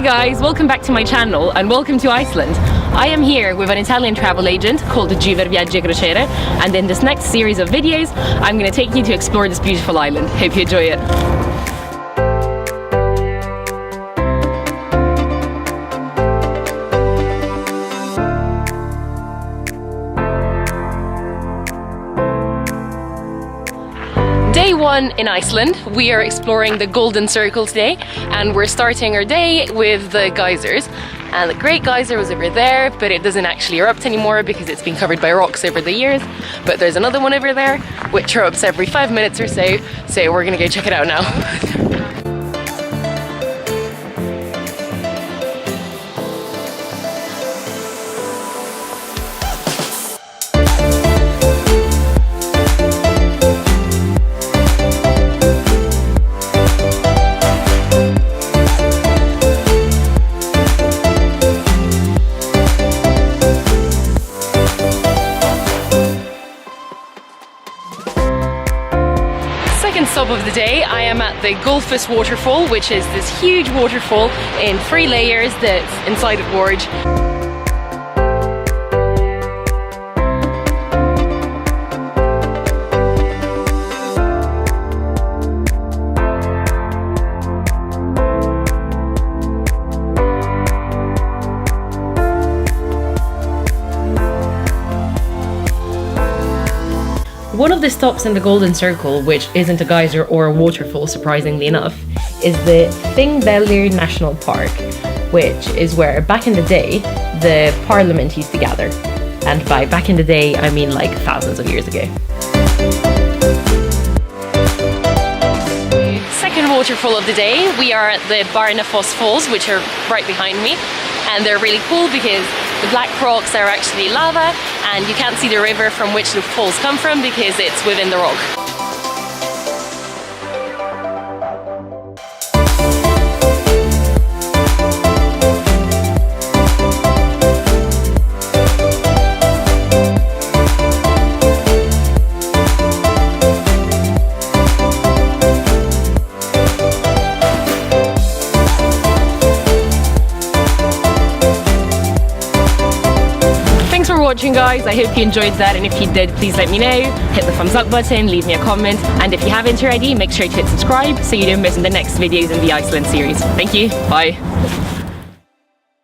guys, welcome back to my channel and welcome to Iceland. I am here with an Italian travel agent called RaeRae, and in this next series of videos I'm going to take you to explore this beautiful island. Hope you enjoy it. Day one in Iceland. We are exploring the Golden Circle today, and we're starting our day with the geysers. And the Great Geyser was over there, but it doesn't actually erupt anymore because it's been covered by rocks over the years. But there's another one over there which erupts every 5 minutes or so, so we're gonna go check it out now. Stop of the day, I am at the Goldfish Waterfall, which is this huge waterfall in 3 layers that's inside a gorge. One of the stops in the Golden Circle, which isn't a geyser or a waterfall surprisingly enough, is the Thingvellir National Park, which is where back in the day the parliament used to gather. And by back in the day I mean like thousands of years ago. Second waterfall of the day, we are at the Barnafoss falls, which are right behind me, and they're really cool because the black rocks are actually lava and you can't see the river from which the falls come from because it's within the rock. Watching, guys. I hope you enjoyed that, and if you did, please let me know. Hit the thumbs up button, leave me a comment, and if you haven't already, make sure to hit subscribe so you don't miss the next videos in the Iceland series. Thank you, bye.